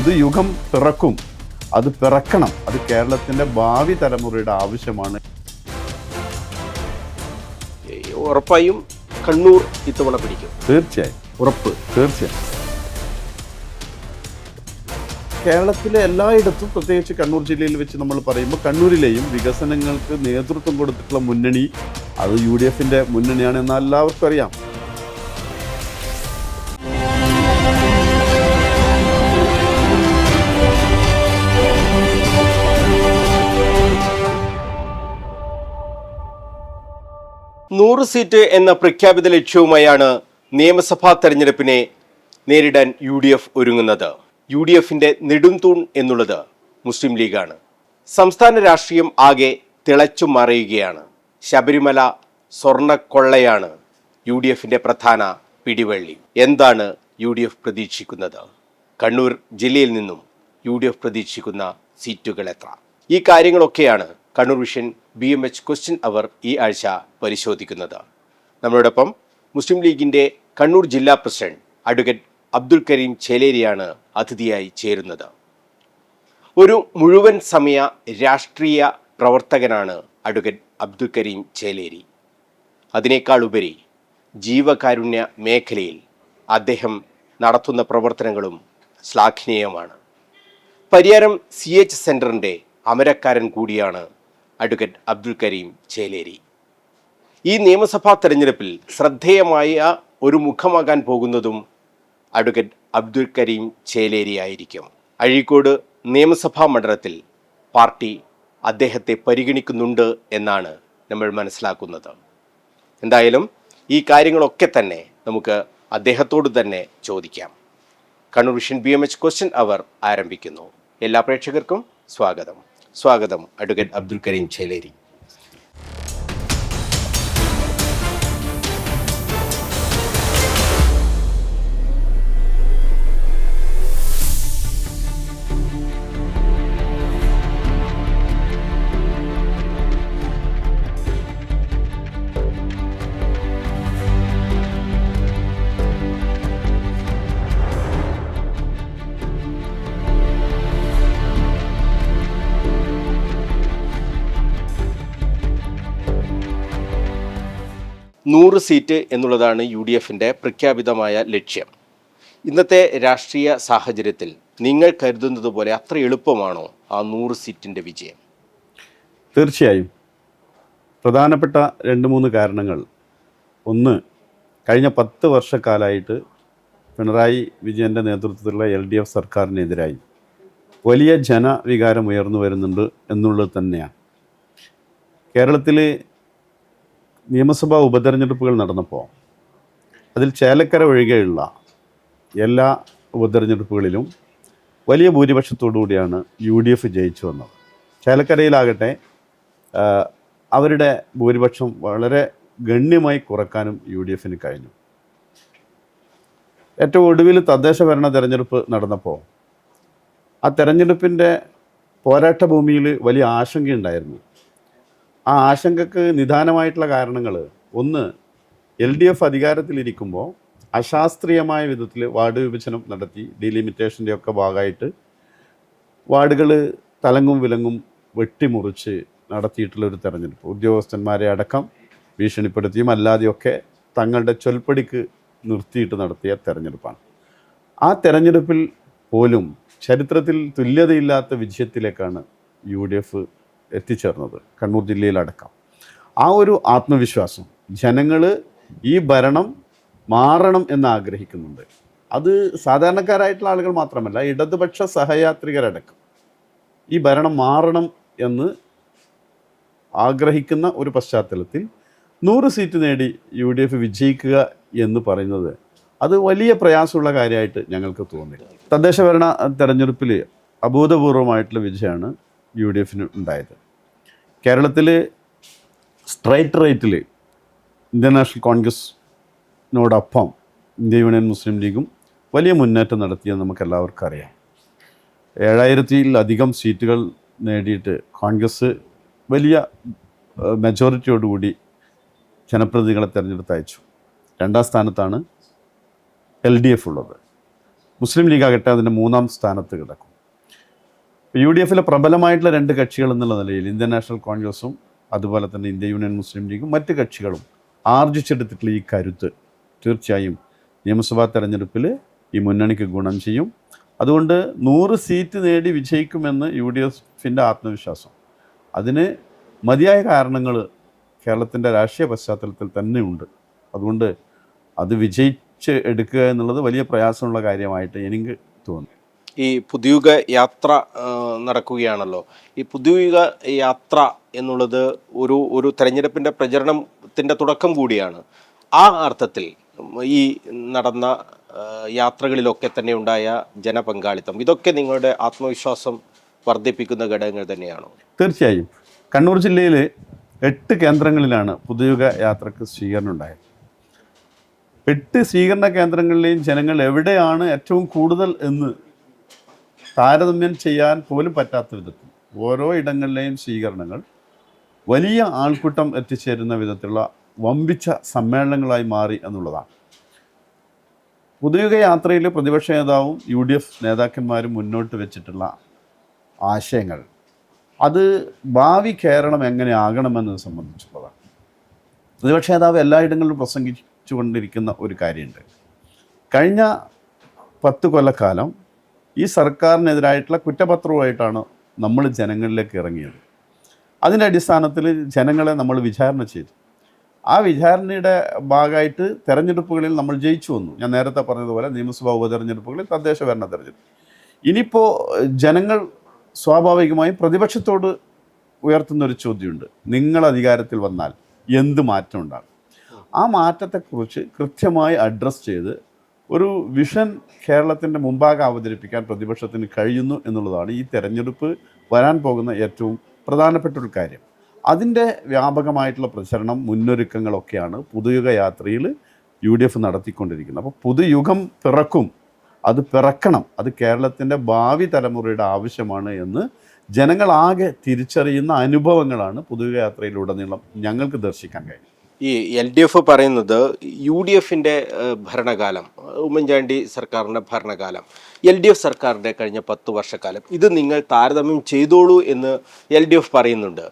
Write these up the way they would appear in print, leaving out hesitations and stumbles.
പുതുയുഗം പിറക്കും, അത് പിറക്കണം. അത് കേരളത്തിൻ്റെ ഭാവി തലമുറയുടെ ആവശ്യമാണ്. ഉറപ്പായും കണ്ണൂർ ഇത്തവണ പിടിക്കും. തീർച്ചയായും, ഉറപ്പ്. തീർച്ചയായും. കേരളത്തിലെ എല്ലായിടത്തും, പ്രത്യേകിച്ച് കണ്ണൂർ ജില്ലയിൽ വെച്ച് നമ്മൾ പറയുമ്പോൾ കണ്ണൂരിലെയും വികസനങ്ങൾക്ക് നേതൃത്വം കൊടുത്തിട്ടുള്ള മുന്നണി അത് UDFൻ്റെ മുന്നണിയാണ് എന്ന് എല്ലാവർക്കും അറിയാം. നൂറ് സീറ്റ് എന്ന പ്രഖ്യാപിത ലക്ഷ്യവുമായാണ് നിയമസഭാ തെരഞ്ഞെടുപ്പിനെ നേരിടാൻ UDF ഒരുങ്ങുന്നത്. UDFന്റെ നെടുംതൂൺ എന്നുള്ളത് മുസ്ലിം ലീഗാണ്. സംസ്ഥാന രാഷ്ട്രീയം ആകെ തിളച്ചു മറിയുകയാണ്. ശബരിമല സ്വർണ്ണക്കൊള്ളയാണ് UDFന്റെ പ്രധാന പിടിവള്ളി. എന്താണ് UDF പ്രതീക്ഷിക്കുന്നത്? കണ്ണൂർ ജില്ലയിൽ നിന്നും UDF പ്രതീക്ഷിക്കുന്ന സീറ്റുകൾ എത്ര? ഈ കാര്യങ്ങളൊക്കെയാണ് കണ്ണൂർ വിഷൻ BMH ക്വസ്റ്റ്യൻ അവർ ഈ ആഴ്ച പരിശോധിക്കുന്നത്. നമ്മളോടൊപ്പം മുസ്ലിം ലീഗിൻ്റെ കണ്ണൂർ ജില്ലാ പ്രസിഡന്റ് അഡ്വക്കേറ്റ് അബ്ദുൽ കരീം ചേലേരിയാണ് അതിഥിയായി ചേരുന്നത്. ഒരു മുഴുവൻ സമയ രാഷ്ട്രീയ പ്രവർത്തകനാണ് അഡ്വക്കേറ്റ് അബ്ദുൽ കരീം ചേലേരി. അതിനേക്കാൾ ഉപരി ജീവകാരുണ്യ മേഖലയിൽ അദ്ദേഹം നടത്തുന്ന പ്രവർത്തനങ്ങളും ശ്ലാഘനീയമാണ്. പരിയാരം CH സെൻറ്ററിൻ്റെ അമരക്കാരൻ കൂടിയാണ് അഡ്വക്കേറ്റ് അബ്ദുൽ കരീം ചേലേരി. ഈ നിയമസഭാ തെരഞ്ഞെടുപ്പിൽ ശ്രദ്ധേയമായ ഒരു മുഖമാകാൻ പോകുന്നതും അഡ്വക്കേറ്റ് അബ്ദുൽ കരീം ചേലേരി ആയിരിക്കും. അഴീക്കോട് നിയമസഭാ മണ്ഡലത്തിൽ പാർട്ടി അദ്ദേഹത്തെ പരിഗണിക്കുന്നുണ്ട് എന്നാണ് നമ്മൾ മനസ്സിലാക്കുന്നത്. എന്തായാലും ഈ കാര്യങ്ങളൊക്കെ തന്നെ നമുക്ക് അദ്ദേഹത്തോട് തന്നെ ചോദിക്കാം. കണ്ണൂർ വിഷൻ BMH ക്വസ്റ്റ്യൻ അവർ ആരംഭിക്കുന്നു. എല്ലാ പ്രേക്ഷകർക്കും സ്വാഗതം. സ്വാഗതം അഡ്വക്കേറ്റ് അബ്ദുൽ കരീം ചേലേരി. നൂറ് സീറ്റ് എന്നുള്ളതാണ് UDFൻ്റെ പ്രഖ്യാപിതമായ ലക്ഷ്യം. ഇന്നത്തെ രാഷ്ട്രീയ സാഹചര്യത്തിൽ നിങ്ങൾ കരുതുന്നത് പോലെ അത്ര എളുപ്പമാണോ ആ 100 സീറ്റിൻ്റെ വിജയം? തീർച്ചയായും. പ്രധാനപ്പെട്ട 2-3 കാരണങ്ങൾ. ഒന്ന്, കഴിഞ്ഞ 10 വർഷക്കാലമായിട്ട് പിണറായി വിജയൻ്റെ നേതൃത്വത്തിലുള്ള LDF സർക്കാരിനെതിരായി വലിയ ജനവികാരം ഉയർന്നു വരുന്നുണ്ട് എന്നുള്ളത് തന്നെയാണ്. കേരളത്തിൽ നിയമസഭാ ഉപതെരഞ്ഞെടുപ്പുകൾ നടന്നപ്പോൾ അതിൽ ചേലക്കര ഒഴികെയുള്ള എല്ലാ ഉപതെരഞ്ഞെടുപ്പുകളിലും വലിയ ഭൂരിപക്ഷത്തോടു കൂടിയാണ് UDF ജയിച്ചു വന്നത്. ചേലക്കരയിലാകട്ടെ അവരുടെ ഭൂരിപക്ഷം വളരെ ഗണ്യമായി കുറക്കാനും UDFന് കഴിഞ്ഞു. ഏറ്റവും ഒടുവിൽ തദ്ദേശ ഭരണ തെരഞ്ഞെടുപ്പ് നടന്നപ്പോൾ ആ തെരഞ്ഞെടുപ്പിൻ്റെ പോരാട്ട ഭൂമിയിൽ വലിയ ആശങ്കയുണ്ടായിരുന്നു. ആ ആശങ്കക്ക് നിദാനമായിട്ടുള്ള കാരണങ്ങൾ, ഒന്ന്, LDF അധികാരത്തിലിരിക്കുമ്പോൾ അശാസ്ത്രീയമായ വിധത്തിൽ വാർഡ് വിഭജനം നടത്തി ഡീലിമിറ്റേഷൻ്റെ ഒക്കെ ഭാഗമായിട്ട് വാർഡുകൾ തലങ്ങും വിലങ്ങും വെട്ടിമുറിച്ച് നടത്തിയിട്ടുള്ളൊരു തെരഞ്ഞെടുപ്പ്. ഉദ്യോഗസ്ഥന്മാരെ അടക്കം ഭീഷണിപ്പെടുത്തിയും അല്ലാതെയൊക്കെ തങ്ങളുടെ ചൊൽപ്പടിക്ക് നിർത്തിയിട്ട് നടത്തിയ തെരഞ്ഞെടുപ്പാണ്. ആ തെരഞ്ഞെടുപ്പിൽ പോലും ചരിത്രത്തിൽ തുല്യതയില്ലാത്ത വിജയത്തിലേക്കാണ് UDF എത്തിച്ചേർന്നത്, കണ്ണൂർ ജില്ലയിലടക്കം. ആ ഒരു ആത്മവിശ്വാസം, ജനങ്ങൾ ഈ ഭരണം മാറണം എന്ന് ആഗ്രഹിക്കുന്നുണ്ട്. അത് സാധാരണക്കാരായിട്ടുള്ള ആളുകൾ മാത്രമല്ല, ഇടതുപക്ഷ സഹയാത്രികരടക്കം ഈ ഭരണം മാറണം എന്ന് ആഗ്രഹിക്കുന്ന ഒരു പശ്ചാത്തലത്തിൽ 100 സീറ്റ് നേടി UDF വിജയിക്കുക എന്ന് പറയുന്നത് അത് വലിയ പ്രയാസമുള്ള കാര്യമായിട്ട് ഞങ്ങൾക്ക് തോന്നി. തദ്ദേശ ഭരണ തെരഞ്ഞെടുപ്പിൽ അഭൂതപൂർവമായിട്ടുള്ള വിജയമാണ് UDFന് ഉണ്ടായത്. കേരളത്തിൽ സ്ട്രൈറ്റ് റേറ്റിൽ ഇന്ത്യൻ നാഷണൽ കോൺഗ്രസിനോടൊപ്പം ഇന്ത്യ യൂണിയൻ മുസ്ലിം ലീഗും വലിയ മുന്നേറ്റം നടത്തിയെന്ന് നമുക്കെല്ലാവർക്കും അറിയാം. 7000-ൽ സീറ്റുകൾ നേടിയിട്ട് കോൺഗ്രസ് വലിയ മെജോറിറ്റിയോടുകൂടി ജനപ്രതിനിധികളെ തിരഞ്ഞെടുത്ത് അയച്ചു. 2ാം സ്ഥാനത്താണ് LDF ഉള്ളത്. മുസ്ലിം ലീഗാകട്ടെ അതിൻ്റെ 3-ാം സ്ഥാനത്ത് കിടക്കും. യു ഡി എഫിലെ പ്രബലമായിട്ടുള്ള 2 കക്ഷികൾ എന്നുള്ള നിലയിൽ ഇന്ത്യൻ നാഷണൽ കോൺഗ്രസും അതുപോലെ തന്നെ ഇന്ത്യ യൂണിയൻ മുസ്ലിം ലീഗും മറ്റ് കക്ഷികളും ആർജിച്ചെടുത്തിട്ടുള്ള ഈ കരുത്ത് തീർച്ചയായും നിയമസഭാ തെരഞ്ഞെടുപ്പിൽ ഈ മുന്നണിക്ക് ഗുണം ചെയ്യും. അതുകൊണ്ട് 100 സീറ്റ് നേടി വിജയിക്കുമെന്ന് യു ഡി എഫിൻ്റെ ആത്മവിശ്വാസം. അതിന് മതിയായ കാരണങ്ങൾ കേരളത്തിൻ്റെ രാഷ്ട്രീയ പശ്ചാത്തലത്തിൽ തന്നെയുണ്ട്. അതുകൊണ്ട് അത് വിജയിച്ച് എടുക്കുക എന്നുള്ളത് വലിയ പ്രയാസമുള്ള കാര്യമായിട്ട് എനിക്ക് തോന്നുന്നു. ഈ പുതുയുഗ യാത്ര നടക്കുകയാണല്ലോ. ഈ പുതുയുഗ യാത്ര എന്നുള്ളത് ഒരു തെരഞ്ഞെടുപ്പിൻ്റെ പ്രചരണത്തിൻ്റെ തുടക്കം കൂടിയാണ്. ആ അർത്ഥത്തിൽ ഈ നടന്ന യാത്രകളിലൊക്കെ തന്നെ ഉണ്ടായ ജനപങ്കാളിത്തം, ഇതൊക്കെ നിങ്ങളുടെ ആത്മവിശ്വാസം വർദ്ധിപ്പിക്കുന്ന ഘടകങ്ങൾ തന്നെയാണോ? തീർച്ചയായും. കണ്ണൂർ ജില്ലയിൽ 8 കേന്ദ്രങ്ങളിലാണ് പുതുയുഗ യാത്രക്ക് സ്വീകരണം ഉണ്ടായത്. 8 സ്വീകരണ കേന്ദ്രങ്ങളിലെയും ജനങ്ങൾ എവിടെയാണ് ഏറ്റവും കൂടുതൽ എന്ന് താരതമ്യം ചെയ്യാൻ പോലും പറ്റാത്ത വിധത്തിൽ ഓരോ ഇടങ്ങളിലെയും സ്വീകരണങ്ങൾ വലിയ ആൾക്കൂട്ടം എത്തിച്ചേരുന്ന വിധത്തിലുള്ള വമ്പിച്ച സമ്മേളനങ്ങളായി മാറി എന്നുള്ളതാണ്. പുതുയുഗ യാത്രയിൽ പ്രതിപക്ഷ നേതാവും യു ഡി എഫ് നേതാക്കന്മാരും മുന്നോട്ട് വെച്ചിട്ടുള്ള ആശയങ്ങൾ അത് ഭാവി കേരളം എങ്ങനെ ആകണമെന്നത് സംബന്ധിച്ചുള്ളതാണ്. പ്രതിപക്ഷ നേതാവ് എല്ലായിടങ്ങളിലും പ്രസംഗിച്ചു കൊണ്ടിരിക്കുന്ന ഒരു കാര്യമുണ്ട്. കഴിഞ്ഞ 10 കൊല്ലക്കാലം ഈ സർക്കാരിനെതിരായിട്ടുള്ള കുറ്റപത്രവുമായിട്ടാണ് നമ്മൾ ജനങ്ങളിലേക്ക് ഇറങ്ങിയത്. അതിൻ്റെ അടിസ്ഥാനത്തിൽ ജനങ്ങളെ നമ്മൾ വിചാരണ ചെയ്തു. ആ വിചാരണയുടെ ഭാഗമായിട്ട് തെരഞ്ഞെടുപ്പുകളിൽ നമ്മൾ ജയിച്ചു വന്നു. ഞാൻ നേരത്തെ പറഞ്ഞതുപോലെ നിയമസഭാ ഉപതെരഞ്ഞെടുപ്പുകളിൽ, തദ്ദേശ ഭരണ തെരഞ്ഞെടുപ്പ്. ഇനിയിപ്പോൾ ജനങ്ങൾ സ്വാഭാവികമായും പ്രതിപക്ഷത്തോട് ഉയർത്തുന്നൊരു ചോദ്യമുണ്ട്. നിങ്ങൾ അധികാരത്തിൽ വന്നാൽ എന്ത് മാറ്റം ഉണ്ടാകും? ആ മാറ്റത്തെക്കുറിച്ച് കൃത്യമായി അഡ്രസ്സ് ചെയ്ത് ഒരു വിഷൻ കേരളത്തിൻ്റെ മുമ്പാകെ അവതരിപ്പിക്കാൻ പ്രതിപക്ഷത്തിന് കഴിയുന്നു എന്നുള്ളതാണ് ഈ തെരഞ്ഞെടുപ്പ് വരാൻ പോകുന്ന ഏറ്റവും പ്രധാനപ്പെട്ട ഒരു കാര്യം. അതിൻ്റെ വ്യാപകമായിട്ടുള്ള പ്രചരണം, മുന്നൊരുക്കങ്ങളൊക്കെയാണ് പുതുയുഗ യാത്രയിൽ യു ഡി എഫ് നടത്തിക്കൊണ്ടിരിക്കുന്നത്. അപ്പോൾ പുതുയുഗം പിറക്കും, അത് പിറക്കണം, അത് കേരളത്തിൻ്റെ ഭാവി തലമുറയുടെ ആവശ്യമാണ് എന്ന് ജനങ്ങളാകെ തിരിച്ചറിയുന്ന അനുഭവങ്ങളാണ് പുതുയുഗ യാത്രയിലുടനീളം ഞങ്ങൾക്ക് ദർശിക്കാൻ കഴിയും. ഈ എൽ ഡി എഫ് പറയുന്നത് യു ഡി എഫിൻ്റെ ഭരണകാലം, ഉമ്മൻചാണ്ടി സർക്കാരിൻ്റെ ഭരണകാലം, എൽ ഡി എഫ് സർക്കാരിൻ്റെ കഴിഞ്ഞ 10 വർഷക്കാലം, ഇത് നിങ്ങൾ താരതമ്യം ചെയ്തോളൂ എന്ന് എൽ ഡി എഫ് പറയുന്നുണ്ട്.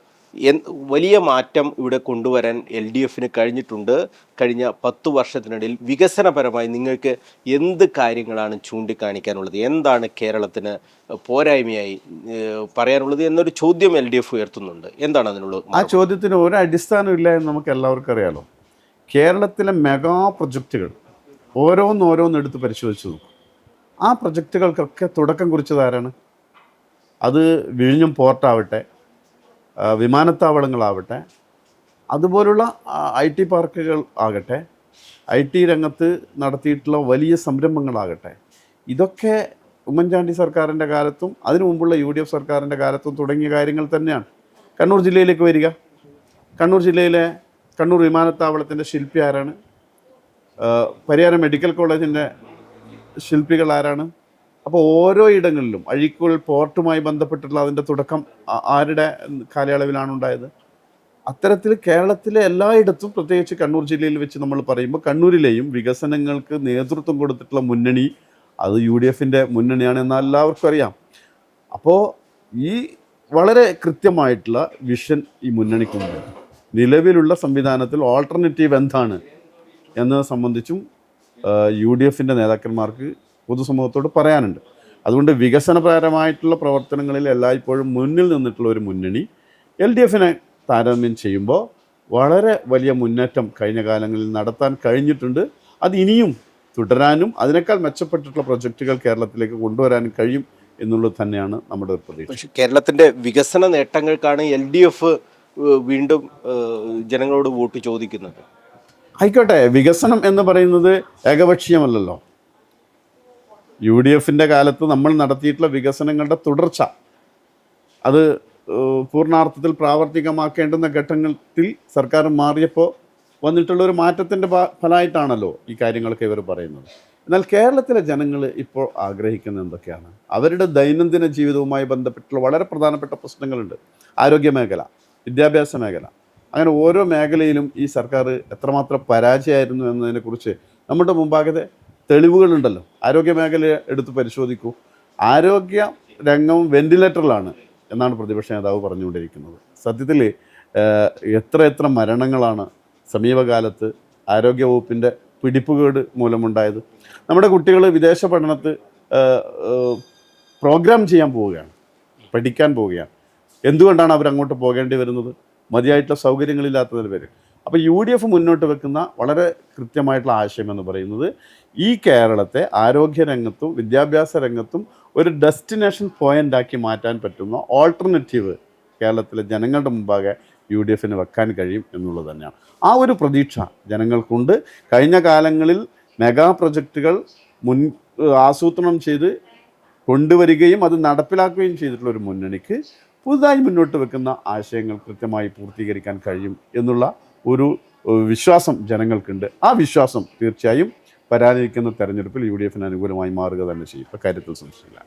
വലിയ മാറ്റം ഇവിടെ കൊണ്ടുവരാൻ എൽ ഡി എഫിന് കഴിഞ്ഞിട്ടുണ്ട്. കഴിഞ്ഞ 10 വർഷത്തിനിടയിൽ വികസനപരമായി നിങ്ങൾക്ക് എന്ത് കാര്യങ്ങളാണ് ചൂണ്ടിക്കാണിക്കാനുള്ളത്? എന്താണ് കേരളത്തിന് പോരായ്മയായി പറയാനുള്ളത് എന്നൊരു ചോദ്യം എൽ ഡി എഫ് ഉയർത്തുന്നുണ്ട്. എന്താണ് അതിനുള്ളത്? ആ ചോദ്യത്തിന് ഒരു അടിസ്ഥാനമില്ല എന്ന് നമുക്ക് എല്ലാവർക്കും അറിയാലോ. കേരളത്തിലെ മെഗാ പ്രൊജക്റ്റുകൾ ഓരോന്നോരോന്നെടുത്ത് പരിശോധിച്ച് നോക്കും. ആ പ്രൊജക്റ്റുകൾക്കൊക്കെ തുടക്കം കുറിച്ചതാരാണ്? അത് വിഴിഞ്ഞം പോർട്ടാവട്ടെ, വിമാനത്താവളങ്ങളാവട്ടെ, അതുപോലുള്ള IT പാർക്കുകൾ ആകട്ടെ, IT രംഗത്ത് നടത്തിയിട്ടുള്ള വലിയ സംരംഭങ്ങളാകട്ടെ, ഇതൊക്കെ ഉമ്മൻചാണ്ടി സർക്കാരിൻ്റെ കാലത്തും അതിനു മുമ്പുള്ള യു ഡി എഫ് സർക്കാരിൻ്റെ കാലത്തും തുടങ്ങിയ കാര്യങ്ങൾ തന്നെയാണ്. കണ്ണൂർ ജില്ലയിലേക്ക് വരിക. കണ്ണൂർ ജില്ലയിലെ കണ്ണൂർ വിമാനത്താവളത്തിൻ്റെ ശില്പി ആരാണ്? പരിയാരം മെഡിക്കൽ കോളേജിൻ്റെ ശില്പികൾ ആരാണ്? അപ്പോൾ ഓരോ ഇടങ്ങളിലും അഴീക്കോട് പോർട്ടുമായി ബന്ധപ്പെട്ടുള്ള അതിൻ്റെ തുടക്കം ആരുടെ കാലയളവിലാണ് ഉണ്ടായത്? അത്തരത്തിൽ കേരളത്തിലെ എല്ലായിടത്തും, പ്രത്യേകിച്ച് കണ്ണൂർ ജില്ലയിൽ വെച്ച് നമ്മൾ പറയുമ്പോൾ കണ്ണൂരിലെയും വികസനങ്ങൾക്ക് നേതൃത്വം കൊടുത്തിട്ടുള്ള മുന്നണി അത് യു ഡി എഫിൻ്റെ മുന്നണിയാണ് എന്ന് എല്ലാവർക്കും അറിയാം. അപ്പോൾ ഈ വളരെ കൃത്യമായിട്ടുള്ള വിഷൻ ഈ മുന്നണിക്കുണ്ട്. നിലവിലുള്ള സംവിധാനത്തിൽ ഓൾട്ടർനേറ്റീവ് എന്താണ് എന്നത് സംബന്ധിച്ചും യു ഡി എഫിൻ്റെ നേതാക്കന്മാർക്ക് പൊതുസമൂഹത്തോട് പറയാനുണ്ട്. അതുകൊണ്ട് വികസനപരമായിട്ടുള്ള പ്രവർത്തനങ്ങളിൽ എല്ലായ്പ്പോഴും മുന്നിൽ നിന്നിട്ടുള്ള ഒരു മുന്നണി എൽ ഡി എഫിനെ താരതമ്യം ചെയ്യുമ്പോൾ വളരെ വലിയ മുന്നേറ്റം കഴിഞ്ഞ കാലങ്ങളിൽ നടത്താൻ കഴിഞ്ഞിട്ടുണ്ട്. അത് ഇനിയും തുടരാനും അതിനേക്കാൾ മെച്ചപ്പെട്ടിട്ടുള്ള പ്രൊജക്റ്റുകൾ കേരളത്തിലേക്ക് കൊണ്ടുവരാനും കഴിയും എന്നുള്ളത് തന്നെയാണ് നമ്മുടെ ഒരു പ്രതീക്ഷ. കേരളത്തിൻ്റെ വികസന നേട്ടങ്ങൾക്കാണ് എൽ ഡി എഫ് വീണ്ടും ജനങ്ങളോട് വോട്ട് ചോദിക്കുന്നത്. ആയിക്കോട്ടെ, വികസനം എന്ന് പറയുന്നത് ഏകപക്ഷീയമല്ലല്ലോ. യു ഡി എഫിൻ്റെ കാലത്ത് നമ്മൾ നടത്തിയിട്ടുള്ള വികസനങ്ങളുടെ തുടർച്ച അത് പൂർണ്ണാർത്ഥത്തിൽ പ്രാവർത്തികമാക്കേണ്ടുന്ന ഘട്ടങ്ങളിൽ സർക്കാർ മാറിയപ്പോൾ വന്നിട്ടുള്ളൊരു മാറ്റത്തിൻ്റെ ഫലമായിട്ടാണല്ലോ ഈ കാര്യങ്ങളൊക്കെ ഇവർ പറയുന്നത്. എന്നാൽ കേരളത്തിലെ ജനങ്ങൾ ഇപ്പോൾ ആഗ്രഹിക്കുന്നത് എന്തൊക്കെയാണ്? അവരുടെ ദൈനംദിന ജീവിതവുമായി ബന്ധപ്പെട്ടുള്ള വളരെ പ്രധാനപ്പെട്ട പ്രശ്നങ്ങളുണ്ട്. ആരോഗ്യ മേഖല, വിദ്യാഭ്യാസ മേഖല, അങ്ങനെ ഓരോ മേഖലയിലും ഈ സർക്കാർ എത്രമാത്രം പരാജയമായിരുന്നു എന്നതിനെക്കുറിച്ച് നമ്മുടെ മുമ്പാകെ തെളിവുകളുണ്ടല്ലോ. ആരോഗ്യ മേഖല എടുത്ത് പരിശോധിക്കൂ. ആരോഗ്യ രംഗം വെന്റിലേറ്ററിലാണ് എന്നാണ് പ്രതിപക്ഷ നേതാവ് പറഞ്ഞുകൊണ്ടിരിക്കുന്നത്. സത്യത്തിൽ എത്ര മരണങ്ങളാണ് സമീപകാലത്ത് ആരോഗ്യവകുപ്പിൻ്റെ പിടിപ്പുകേട് മൂലമുണ്ടായത്. നമ്മുടെ കുട്ടികൾ വിദേശ പഠനത്ത് പ്രോഗ്രാം ചെയ്യാൻ പോവുകയാണ്, പഠിക്കാൻ പോവുകയാണ്. എന്തുകൊണ്ടാണ് അവരങ്ങോട്ട് പോകേണ്ടി വരുന്നത്? മതിയായിട്ടുള്ള സൗകര്യങ്ങളില്ലാത്തതിന് പേര്. അപ്പോൾ UDF മുന്നോട്ട് വെക്കുന്ന വളരെ കൃത്യമായിട്ടുള്ള ആശയം എന്ന് പറയുന്നത് ഈ കേരളത്തെ ആരോഗ്യ രംഗത്തും വിദ്യാഭ്യാസ രംഗത്തും ഒരു ഡെസ്റ്റിനേഷൻ പോയിൻ്റാക്കി മാറ്റാൻ പറ്റുന്ന ഓൾട്ടർനേറ്റീവ് കേരളത്തിലെ ജനങ്ങളുടെ മുമ്പാകെ UDFന് വെക്കാൻ കഴിയും എന്നുള്ളത് തന്നെയാണ്. ആ ഒരു പ്രതീക്ഷ ജനങ്ങൾക്കുണ്ട്. കഴിഞ്ഞ കാലങ്ങളിൽ മെഗാ പ്രൊജക്റ്റുകൾ ആസൂത്രണം ചെയ്ത് കൊണ്ടുവരികയും അത് നടപ്പിലാക്കുകയും ചെയ്തിട്ടുള്ള ഒരു മുന്നണിക്ക് പുതുതായി മുന്നോട്ട് വെക്കുന്ന ആശയങ്ങൾ കൃത്യമായി പൂർത്തീകരിക്കാൻ കഴിയും എന്നുള്ള ഒരു വിശ്വാസം ജനങ്ങൾക്കുണ്ട്. ആ വിശ്വാസം തീർച്ചയായും വരാനിരിക്കുന്ന തെരഞ്ഞെടുപ്പിൽ UDFന് അനുകൂലമായി മാറുക തന്നെ ചെയ്യും. കാര്യത്തിൽ സംശയമില്ല.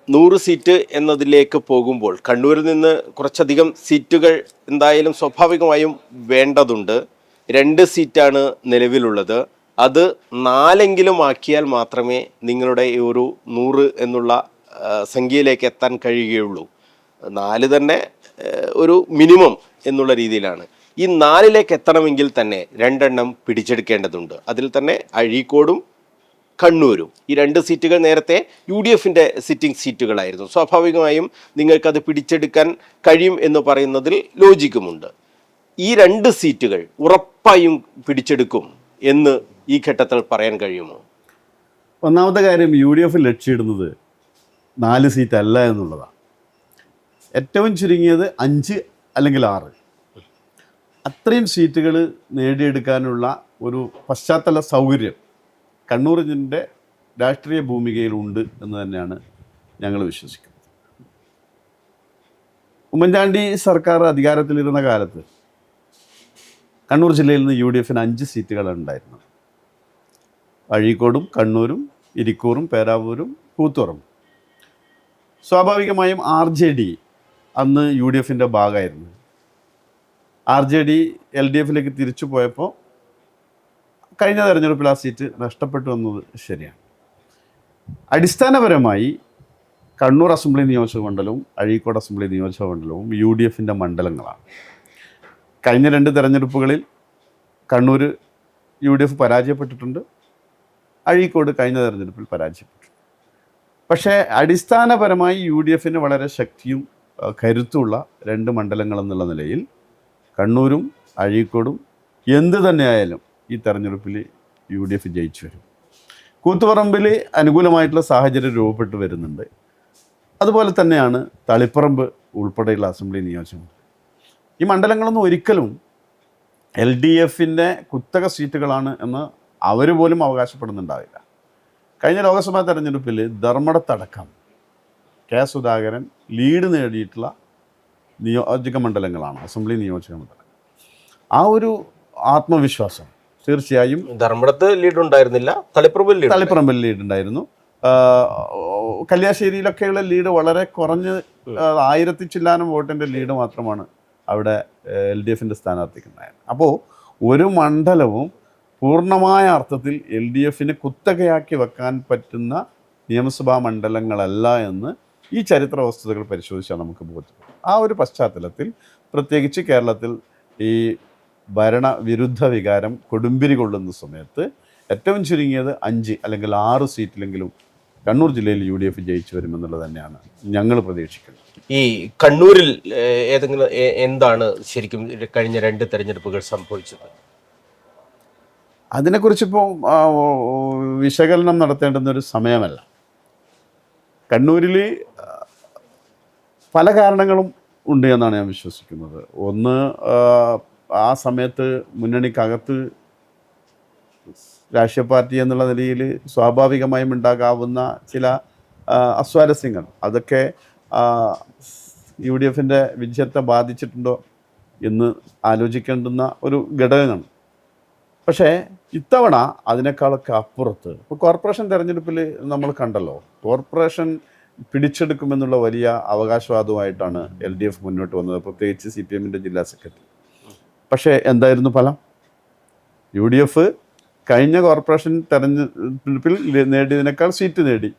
100 സീറ്റ് എന്നതിലേക്ക് പോകുമ്പോൾ കണ്ണൂരിൽ നിന്ന് കുറച്ചധികം സീറ്റുകൾ എന്തായാലും സ്വാഭാവികമായും വേണ്ടതുണ്ട്. 2 സീറ്റാണ് നിലവിലുള്ളത്. അത് 4 ആക്കിയാൽ മാത്രമേ നിങ്ങളുടെ ഈ ഒരു 100 എന്നുള്ള സംഖ്യയിലേക്ക് എത്താൻ കഴിയുകയുള്ളൂ. 4 തന്നെ ഒരു മിനിമം എന്നുള്ള രീതിയിലാണ്. ഈ 4ലേക്ക് എത്തണമെങ്കിൽ തന്നെ 2 പിടിച്ചെടുക്കേണ്ടതുണ്ട്. അതിൽ തന്നെ അഴീക്കോടും കണ്ണൂരും ഈ 2 സീറ്റുകൾ നേരത്തെ UDFൻ്റെ സിറ്റിംഗ് സീറ്റുകളായിരുന്നു. സ്വാഭാവികമായും നിങ്ങൾക്കത് പിടിച്ചെടുക്കാൻ കഴിയും എന്ന് പറയുന്നതിൽ ലോജിക്കുമുണ്ട്. ഈ 2 സീറ്റുകൾ ഉറപ്പായും പിടിച്ചെടുക്കും എന്ന് ഈ ഘട്ടത്തിൽ പറയാൻ കഴിയുമോ? ഒന്നാമത്തെ കാര്യം, UDF ലക്ഷ്യമിടുന്നത് 4 സീറ്റ് അല്ല എന്നുള്ളതാണ്. ഏറ്റവും ചുരുങ്ങിയത് 5 അല്ലെങ്കിൽ 6 അത്രയും സീറ്റുകൾ നേടിയെടുക്കാനുള്ള ഒരു പശ്ചാത്തല സൗകര്യം കണ്ണൂരിൻ്റെ രാഷ്ട്രീയ ഭൂമികയിലുണ്ട് എന്ന് തന്നെയാണ് ഞങ്ങൾ വിശ്വസിക്കുന്നത്. ഉമ്മൻചാണ്ടി സർക്കാർ അധികാരത്തിലിരുന്ന കാലത്ത് കണ്ണൂർ ജില്ലയിൽ നിന്ന് UDFന് 5 സീറ്റുകളാണ് ഉണ്ടായിരുന്നത്. അഴീക്കോടും കണ്ണൂരും ഇരിക്കൂറും പേരാവൂരും കൂത്തുപറമ്പും. സ്വാഭാവികമായും RJD അന്ന് UDFൻ്റെ ഭാഗമായിരുന്നു. RJD LDFിലേക്ക് തിരിച്ചു പോയപ്പോൾ കഴിഞ്ഞ തെരഞ്ഞെടുപ്പിൽ ആ സീറ്റ് നഷ്ടപ്പെട്ടു എന്നത് ശരിയാണ്. അടിസ്ഥാനപരമായി കണ്ണൂർ അസംബ്ലി നിയോജകമണ്ഡലവും അഴീക്കോട് അസംബ്ലി നിയോജകമണ്ഡലവും UDFൻ്റെ മണ്ഡലങ്ങളാണ്. കഴിഞ്ഞ 2 തെരഞ്ഞെടുപ്പുകളിൽ കണ്ണൂർ UDF പരാജയപ്പെട്ടിട്ടുണ്ട്, അഴീക്കോട് കഴിഞ്ഞ തെരഞ്ഞെടുപ്പിൽ പരാജയപ്പെട്ടിട്ടുണ്ട്. പക്ഷേ അടിസ്ഥാനപരമായി UDFന് വളരെ ശക്തിയും കരുത്തുള്ള 2 മണ്ഡലങ്ങളെന്നുള്ള നിലയിൽ കണ്ണൂരും അഴീക്കോടും എന്ത് തന്നെയായാലും ഈ തെരഞ്ഞെടുപ്പിൽ UDF ജയിച്ചു വരും. കൂത്തുപറമ്പിൽ അനുകൂലമായിട്ടുള്ള സാഹചര്യം രൂപപ്പെട്ടു വരുന്നുണ്ട്. അതുപോലെ തന്നെയാണ് തളിപ്പറമ്പ് ഉൾപ്പെടെയുള്ള അസംബ്ലി നിയോജകമണ്ഡലം. ഈ മണ്ഡലങ്ങളൊന്നും ഒരിക്കലും LDFൻ്റെ കുത്തക സീറ്റുകളാണ് എന്ന് അവർ പോലും അവകാശപ്പെടുന്നുണ്ടാവില്ല. കഴിഞ്ഞ ലോക്സഭാ തെരഞ്ഞെടുപ്പിൽ ധർമ്മടത്തടക്കം K. സുധാകരൻ ലീഡ് നേടിയിട്ടുള്ള നിയോജക മണ്ഡലങ്ങളാണ്, അസംബ്ലി നിയോജക മണ്ഡലങ്ങൾ. ആ ഒരു ആത്മവിശ്വാസം തീർച്ചയായും ധർമ്മടത്ത് ലീഡ് ഉണ്ടായിരുന്നില്ല, തളിപ്പറമ്പിൽ ലീഡ് ഉണ്ടായിരുന്നു. കല്യാശ്ശേരിയിലൊക്കെയുള്ള ലീഡ് വളരെ കുറഞ്ഞ് 1000 ചില്ലാനം വോട്ടിൻ്റെ ലീഡ് മാത്രമാണ് അവിടെ LDFൻ്റെ സ്ഥാനാർത്ഥിക്കുണ്ടായത്. അപ്പോൾ ഒരു മണ്ഡലവും പൂർണ്ണമായ അർത്ഥത്തിൽ LDFന് കുത്തകയാക്കി വെക്കാൻ പറ്റുന്ന നിയമസഭാ മണ്ഡലങ്ങളല്ല എന്ന് ഈ ചരിത്ര വസ്തുതകൾ പരിശോധിച്ചാൽ നമുക്ക് ബോധ്യപ്പെടും. ആ ഒരു പശ്ചാത്തലത്തിൽ പ്രത്യേകിച്ച് കേരളത്തിൽ ഈ ഭരണവിരുദ്ധ വികാരം കൊടുമ്പിരി കൊള്ളുന്ന സമയത്ത് ഏറ്റവും ചുരുങ്ങിയത് 5 അല്ലെങ്കിൽ 6 സീറ്റിലെങ്കിലും കണ്ണൂർ ജില്ലയിൽ UDF ജയിച്ചു വരുമെന്നുള്ളത് തന്നെയാണ് ഞങ്ങൾ പ്രതീക്ഷിക്കുന്നത്. ഈ കണ്ണൂരിൽ ഏതെങ്കിലും എന്താണ് ശരിക്കും കഴിഞ്ഞ 2 തെരഞ്ഞെടുപ്പുകൾ സംഭവിച്ചത്? അതിനെക്കുറിച്ചിപ്പോൾ വിശകലനം നടത്തേണ്ടുന്നൊരു സമയമല്ല. കണ്ണൂരിൽ പല കാരണങ്ങളും ഉണ്ട് എന്നാണ് ഞാൻ വിശ്വസിക്കുന്നത്. ഒന്ന്, ആ സമയത്ത് മുന്നണിക്കകത്ത് രാഷ്ട്രീയ പാർട്ടി എന്നുള്ള നിലയിൽ സ്വാഭാവികമായും ഉണ്ടാകാവുന്ന ചില അസ്വാരസ്യങ്ങൾ, അതൊക്കെ UDFൻ്റെ വിജയത്തെ ബാധിച്ചിട്ടുണ്ടോ എന്ന് ആലോചിക്കേണ്ടുന്ന ഒരു ഘടകമാണ്. പക്ഷേ ഇത്തവണ അതിനേക്കാളൊക്കെ അപ്പുറത്ത് ഇപ്പോൾ കോർപ്പറേഷൻ തെരഞ്ഞെടുപ്പിൽ നമ്മൾ കണ്ടല്ലോ, കോർപ്പറേഷൻ പിടിച്ചെടുക്കുമെന്നുള്ള വലിയ അവകാശവാദവുമായിട്ടാണ് LDF മുന്നോട്ട് വന്നത്, പ്രത്യേകിച്ച് CPMൻ്റെ ജില്ലാ സെക്രട്ടറി. പക്ഷേ എന്തായിരുന്നു ഫലം? UDF കഴിഞ്ഞ കോർപ്പറേഷൻ തെരഞ്ഞെടുപ്പിൽ നേടിയതിനേക്കാൾ സീറ്റ് നേടി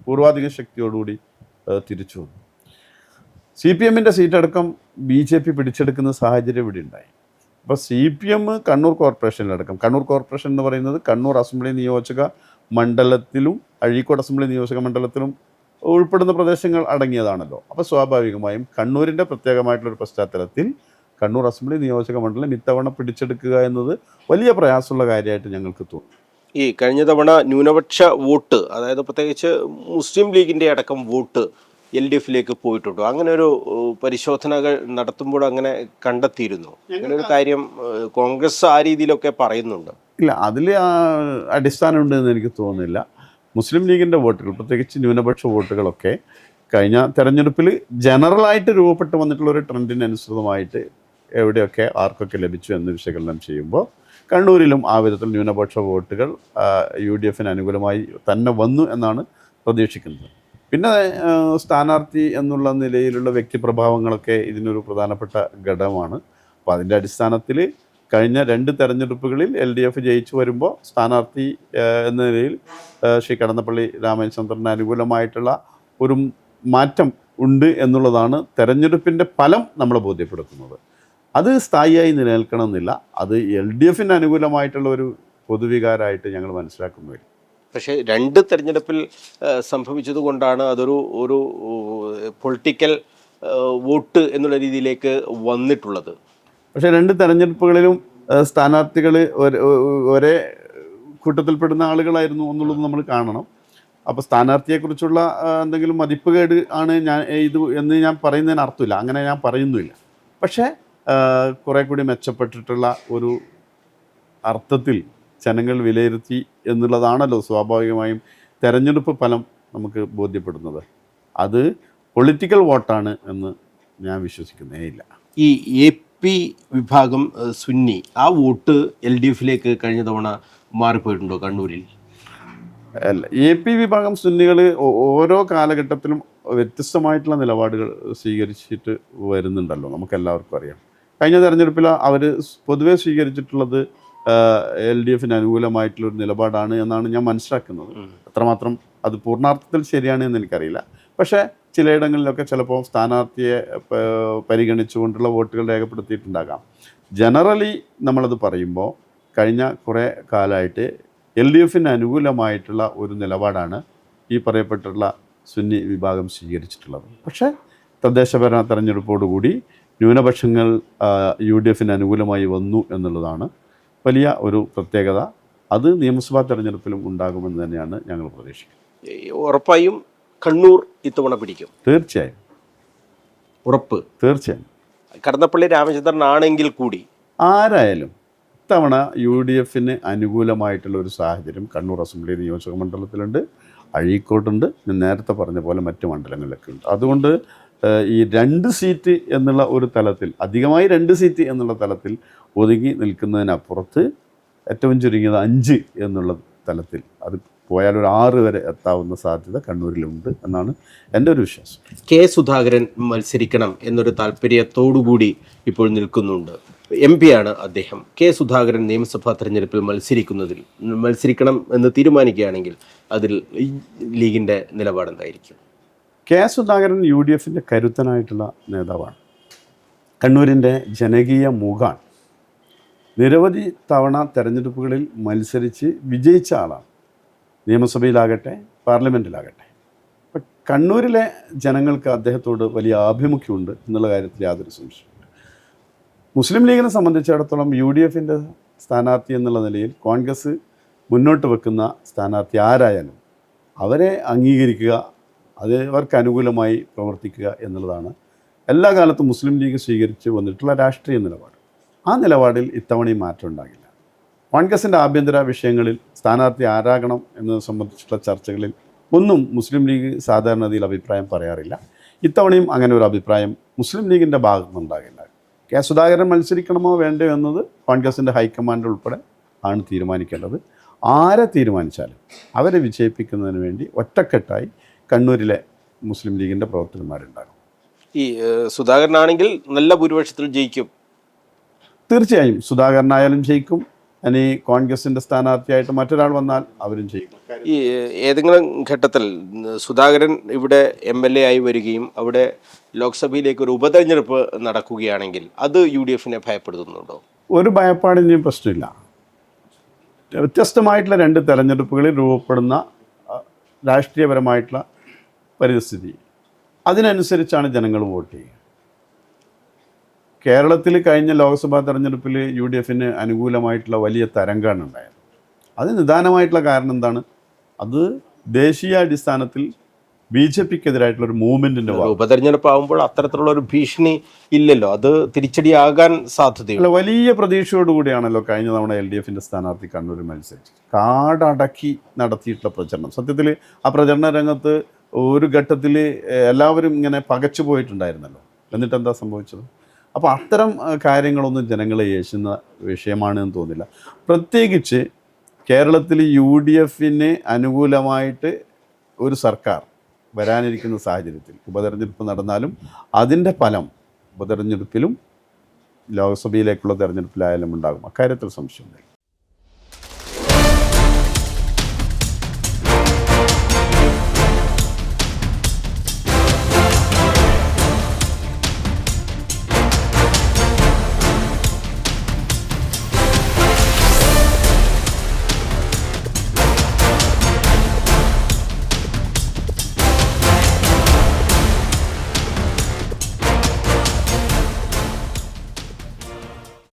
പൂർവാധിക ശക്തിയോടുകൂടി തിരിച്ചു വന്നു. CPM-ൻ്റെ സീറ്റടക്കം BJP പിടിച്ചെടുക്കുന്ന സാഹചര്യം ഇവിടെ ഉണ്ടായി. അപ്പോൾ CPM കണ്ണൂർ കോർപ്പറേഷനിലടക്കം, കണ്ണൂർ കോർപ്പറേഷൻ എന്ന് പറയുന്നത് കണ്ണൂർ അസംബ്ലി നിയോജക മണ്ഡലത്തിലും അഴീക്കോട് അസംബ്ലി നിയോജക മണ്ഡലത്തിലും ഉൾപ്പെടുന്ന പ്രദേശങ്ങൾ അടങ്ങിയതാണല്ലോ. അപ്പോൾ സ്വാഭാവികമായും കണ്ണൂരിൻ്റെ പ്രത്യേകമായിട്ടുള്ളൊരു പശ്ചാത്തലത്തിൽ കണ്ണൂർ അസംബ്ലി നിയോജക മണ്ഡലം ഇത്തവണ പിടിച്ചെടുക്കുക എന്നത് വലിയ പ്രയാസമുള്ള കാര്യമായിട്ട് ഞങ്ങൾക്ക് തോന്നി. ഈ കഴിഞ്ഞ തവണ ന്യൂനപക്ഷ വോട്ട്, അതായത് പ്രത്യേകിച്ച് മുസ്ലിം ലീഗിൻ്റെ അടക്കം വോട്ട് LDF-ലേക്ക് പോയിട്ടുണ്ടോ? അങ്ങനെ ഒരു പരിശോധനകൾ നടത്തുമ്പോൾ അങ്ങനെ കണ്ടെത്തിയിരുന്നു? അങ്ങനെ ഒരു കാര്യം കോൺഗ്രസ് ആ രീതിയിലൊക്കെ പറയുന്നുണ്ട്. ഇല്ല, അതിൽ അടിസ്ഥാനമുണ്ടെന്ന് എനിക്ക് തോന്നുന്നില്ല. മുസ്ലിം ലീഗിൻ്റെ വോട്ടുകൾ, പ്രത്യേകിച്ച് ന്യൂനപക്ഷ വോട്ടുകളൊക്കെ കഴിഞ്ഞ തെരഞ്ഞെടുപ്പിൽ ജനറലായിട്ട് രൂപപ്പെട്ട് വന്നിട്ടുള്ളൊരു ട്രെൻഡിനനുസൃതമായിട്ട് എവിടെയൊക്കെ ആർക്കൊക്കെ ലഭിച്ചു എന്ന് വിശകലനം ചെയ്യുമ്പോൾ കണ്ണൂരിലും ആ വിധത്തിൽ ന്യൂനപക്ഷ വോട്ടുകൾ UDF-ന് അനുകൂലമായി തന്നെ വന്നു എന്നാണ് പ്രതീക്ഷിക്കുന്നത്. പിന്നെ സ്ഥാനാർത്ഥി എന്നുള്ള നിലയിലുള്ള വ്യക്തിപ്രഭാവങ്ങളൊക്കെ ഇതിനൊരു പ്രധാനപ്പെട്ട ഘടകമാണ്. അപ്പോൾ അതിൻ്റെ അടിസ്ഥാനത്തിൽ കഴിഞ്ഞ 2 തെരഞ്ഞെടുപ്പുകളിൽ LDF ജയിച്ചു വരുമ്പോൾ സ്ഥാനാർത്ഥി എന്ന നിലയിൽ ശ്രീ കടന്നപ്പള്ളി രാമചന്ദ്രന് അനുകൂലമായിട്ടുള്ള ഒരു മാറ്റം ഉണ്ട് എന്നുള്ളതാണ് തെരഞ്ഞെടുപ്പിൻ്റെ ഫലം നമ്മളെ ബോധ്യപ്പെടുത്തുന്നത്. അത് സ്ഥായിയായി നിലനിൽക്കണമെന്നില്ല. അത് LDF-ന് അനുകൂലമായിട്ടുള്ള ഒരു പൊതുവികാരമായിട്ട് ഞങ്ങൾ മനസ്സിലാക്കുന്നില്ല. പക്ഷേ 2 തെരഞ്ഞെടുപ്പിൽ സംഭവിച്ചത് കൊണ്ടാണ് അതൊരു പൊളിറ്റിക്കൽ വോട്ട് എന്നുള്ള രീതിയിലേക്ക് വന്നിട്ടുള്ളത്. പക്ഷേ 2 തെരഞ്ഞെടുപ്പുകളിലും സ്ഥാനാർത്ഥികൾ ഒരേ കൂട്ടത്തിൽപ്പെടുന്ന ആളുകളായിരുന്നു എന്നുള്ളത് നമ്മൾ കാണണം. അപ്പോൾ സ്ഥാനാർത്ഥിയെക്കുറിച്ചുള്ള എന്തെങ്കിലും മതിപ്പുകേട് ആണ് ഇത് എന്ന് ഞാൻ പറയുന്നതിന് അർത്ഥമില്ല, അങ്ങനെ ഞാൻ പറയുന്നുമില്ല. പക്ഷേ കുറേ കൂടി മെച്ചപ്പെട്ടിട്ടുള്ള ഒരു അർത്ഥത്തിൽ ജനങ്ങൾ വിലയിരുത്തി എന്നുള്ളതാണല്ലോ സ്വാഭാവികമായും തെരഞ്ഞെടുപ്പ് ഫലം നമുക്ക് ബോധ്യപ്പെടുന്നത്. അത് പൊളിറ്റിക്കൽ വോട്ടാണ് എന്ന് ഞാൻ വിശ്വസിക്കുന്നേ ഇല്ല. ഈ AP വിഭാഗം സുന്നി ആ വോട്ട് LDF-ലേക്ക് കഴിഞ്ഞ തവണ മാറിപ്പോയിട്ടുണ്ടോ കണ്ണൂരിൽ? അല്ല, AP വിഭാഗം സുന്നികൾ ഓരോ കാലഘട്ടത്തിലും വ്യത്യസ്തമായിട്ടുള്ള നിലപാടുകൾ സ്വീകരിച്ചിട്ട് വരുന്നുണ്ടല്ലോ, നമുക്കെല്ലാവർക്കും അറിയാം. കഴിഞ്ഞ തെരഞ്ഞെടുപ്പിൽ അവർ പൊതുവെ സ്വീകരിച്ചിട്ടുള്ളത് LDF-ന് അനുകൂലമായിട്ടുള്ളൊരു നിലപാടാണ് എന്നാണ് ഞാൻ മനസ്സിലാക്കുന്നത്. എത്രമാത്രം അത് പൂർണ്ണാർത്ഥത്തിൽ ശരിയാണ് എന്ന് എനിക്കറിയില്ല. പക്ഷേ ചിലയിടങ്ങളിലൊക്കെ ചിലപ്പോൾ സ്ഥാനാർത്ഥിയെ പരിഗണിച്ചുകൊണ്ടുള്ള വോട്ടുകൾ രേഖപ്പെടുത്തിയിട്ടുണ്ടാകാം. ജനറലി നമ്മളത് പറയുമ്പോൾ കഴിഞ്ഞ കുറേ കാലമായിട്ട് LDF-ന് അനുകൂലമായിട്ടുള്ള ഒരു നിലപാടാണ് ഈ പറയപ്പെട്ടുള്ള സുന്നി വിഭാഗം സ്വീകരിച്ചിട്ടുള്ളത്. പക്ഷേ തദ്ദേശഭരണ തെരഞ്ഞെടുപ്പോടുകൂടി ന്യൂനപക്ഷങ്ങൾ UDF-ന് അനുകൂലമായി വന്നു എന്നുള്ളതാണ് വലിയ ഒരു പ്രത്യേകത. അത് നിയമസഭാ തെരഞ്ഞെടുപ്പിലും ഉണ്ടാകുമെന്ന് തന്നെയാണ് ഞങ്ങൾ പ്രതീക്ഷിക്കുന്നത്. ഉറപ്പായും കണ്ണൂർ ഇത്തവണ പിടിക്കും. തീർച്ചയായും, ഉറപ്പ്. തീർച്ചയായും. കടന്നപ്പള്ളി രാമചന്ദ്രൻ ആണെങ്കിൽ കൂടി ആരായാലും ഇത്തവണ UDF-ന് അനുകൂലമായിട്ടുള്ള ഒരു സാഹചര്യം കണ്ണൂർ അസംബ്ലി നിയോജക മണ്ഡലത്തിലുണ്ട്, അഴീക്കോട്ടുണ്ട്, ഞാൻ നേരത്തെ പറഞ്ഞ പോലെ മറ്റ് മണ്ഡലങ്ങളിലൊക്കെ ഉണ്ട്. അതുകൊണ്ട് ഈ 2 സീറ്റ് എന്നുള്ള ഒരു തലത്തിൽ, അധികമായി 2 സീറ്റ് എന്നുള്ള തലത്തിൽ ഒതുങ്ങി നിൽക്കുന്നതിനപ്പുറത്ത് ഏറ്റവും ചുരുങ്ങിയത് 5 എന്നുള്ള തലത്തിൽ അത് പോയാൽ ഒരു 6 വരെ എത്താവുന്ന സാധ്യത കണ്ണൂരിലുണ്ട് എന്നാണ് എൻ്റെ ഒരു വിശ്വാസം. K. സുധാകരൻ മത്സരിക്കണം എന്നൊരു താല്പര്യത്തോടുകൂടി ഇപ്പോൾ നിൽക്കുന്നുണ്ട്. MP ആണ് അദ്ദേഹം. K. സുധാകരൻ നിയമസഭാ തെരഞ്ഞെടുപ്പിൽ മത്സരിക്കണം എന്ന് തീരുമാനിക്കുകയാണെങ്കിൽ അതിൽ ലീഗിൻ്റെ നിലപാടെന്തായിരിക്കും? K. സുധാകരൻ UDF-ൻ്റെ കരുത്തനായിട്ടുള്ള നേതാവാണ്, കണ്ണൂരിൻ്റെ ജനകീയ മുഖാണ്, നിരവധി തവണ തെരഞ്ഞെടുപ്പുകളിൽ മത്സരിച്ച് വിജയിച്ച ആളാണ്, നിയമസഭയിലാകട്ടെ പാർലമെൻറ്റിലാകട്ടെ. അപ്പം കണ്ണൂരിലെ ജനങ്ങൾക്ക് അദ്ദേഹത്തോട് വലിയ ആഭിമുഖ്യമുണ്ട് എന്നുള്ള കാര്യത്തിൽ യാതൊരു സംശയമുണ്ട്. മുസ്ലിം ലീഗിനെ സംബന്ധിച്ചിടത്തോളം UDF-ൻ്റെ സ്ഥാനാർത്ഥി എന്നുള്ള നിലയിൽ കോൺഗ്രസ് മുന്നോട്ട് വെക്കുന്ന സ്ഥാനാർത്ഥി ആരായാലും അവരെ അംഗീകരിക്കുക, അത് അവർക്ക് അനുകൂലമായി പ്രവർത്തിക്കുക എന്നുള്ളതാണ് എല്ലാ കാലത്തും മുസ്ലിം ലീഗ് സ്വീകരിച്ച് വന്നിട്ടുള്ള രാഷ്ട്രീയ നിലപാട്. ആ നിലപാടിൽ ഇത്തവണയും മാറ്റം ഉണ്ടാകില്ല. കോൺഗ്രസിൻ്റെ ആഭ്യന്തര വിഷയങ്ങളിൽ സ്ഥാനാർത്ഥി ആരാകണം എന്നത് സംബന്ധിച്ചുള്ള ചർച്ചകളിൽ ഒന്നും മുസ്ലിം ലീഗ് സാധാരണഗതിയിൽ അഭിപ്രായം പറയാറില്ല. ഇത്തവണയും അങ്ങനെ ഒരു അഭിപ്രായം മുസ്ലിം ലീഗിൻ്റെ ഭാഗത്തുനിന്നുണ്ടാകില്ല. K. സുധാകരൻ മത്സരിക്കണമോ വേണ്ടയോ എന്നത് കോൺഗ്രസിൻ്റെ ഹൈക്കമാൻഡ് ഉൾപ്പെടെ ആണ് തീരുമാനിക്കേണ്ടത്. ആരെ തീരുമാനിച്ചാലും അവരെ വിജയിപ്പിക്കുന്നതിന് വേണ്ടി ഒറ്റക്കെട്ടായി കണ്ണൂരിലെ മുസ്ലിം ലീഗിൻ്റെ പ്രവർത്തകന്മാരുണ്ടാകും. ഈ സുധാകരനാണെങ്കിൽ നല്ല ഭൂരിപക്ഷത്തിൽ ജയിക്കും. തീർച്ചയായും സുധാകരനായാലും ജയിക്കും, ഇനി കോൺഗ്രസിൻ്റെ സ്ഥാനാർത്ഥിയായിട്ട് മറ്റൊരാൾ വന്നാൽ അവരും ചെയ്യും. ഈ ഏതെങ്കിലും ഘട്ടത്തിൽ സുധാകരൻ ഇവിടെ MLA ആയി വരികയും അവിടെ ലോക്സഭയിലേക്ക് ഒരു ഉപതെരഞ്ഞെടുപ്പ് നടക്കുകയാണെങ്കിൽ അത് UDF-നെ ഭയപ്പെടുത്തുന്നുണ്ടോ? ഒരു ഭയപ്പാടിൻ്റെയും പ്രശ്നമില്ല. വ്യത്യസ്തമായിട്ടുള്ള രണ്ട് തെരഞ്ഞെടുപ്പുകളിൽ രൂപപ്പെടുന്ന രാഷ്ട്രീയപരമായിട്ടുള്ള പരിസ്ഥിതി, അതിനനുസരിച്ചാണ് ജനങ്ങൾ വോട്ട് ചെയ്യുക. കേരളത്തിൽ കഴിഞ്ഞ ലോക്സഭാ തെരഞ്ഞെടുപ്പിൽ UDF-ന് അനുകൂലമായിട്ടുള്ള വലിയ തരംഗമാണ് ഉണ്ടായത്. അത് നിദാനമായിട്ടുള്ള കാരണം എന്താണ്? അത് ദേശീയ അടിസ്ഥാനത്തിൽ BJP-ക്കെതിരായിട്ടുള്ളൊരു മൂവ്മെൻറ്റിൻ്റെ ഉപതെരഞ്ഞെടുപ്പ് ആകുമ്പോൾ അത്തരത്തിലുള്ള ഒരു ഭീഷണി ഇല്ലല്ലോ, അത് തിരിച്ചടിയാകാൻ സാധ്യതയില്ല. വലിയ പ്രതീക്ഷയോടുകൂടിയാണല്ലോ കഴിഞ്ഞ തവണ LDF-ൻ്റെ സ്ഥാനാർത്ഥി കണ്ണൂരിൽ മത്സരിച്ചു. കാടടക്കി നടത്തിയിട്ടുള്ള പ്രചരണം, സത്യത്തിൽ ആ പ്രചരണ രംഗത്ത് ഒരു ഘട്ടത്തിൽ എല്ലാവരും ഇങ്ങനെ പകച്ചു പോയിട്ടുണ്ടായിരുന്നല്ലോ. എന്നിട്ട് എന്താ സംഭവിച്ചത്? അപ്പോൾ അത്തരം കാര്യങ്ങളൊന്നും ജനങ്ങളെ യേശുന്ന വിഷയമാണെന്ന് തോന്നില്ല. പ്രത്യേകിച്ച് കേരളത്തിൽ UDF-ന് അനുകൂലമായിട്ട് ഒരു സർക്കാർ വരാനിരിക്കുന്ന സാഹചര്യത്തിൽ ഉപതെരഞ്ഞെടുപ്പ് നടന്നാലും അതിൻ്റെ ഫലം ഉപതെരഞ്ഞെടുപ്പിലും ലോക്സഭയിലേക്കുള്ള തെരഞ്ഞെടുപ്പിലായാലും ഉണ്ടാകും. അക്കാര്യത്തിൽ സംശയമില്ല.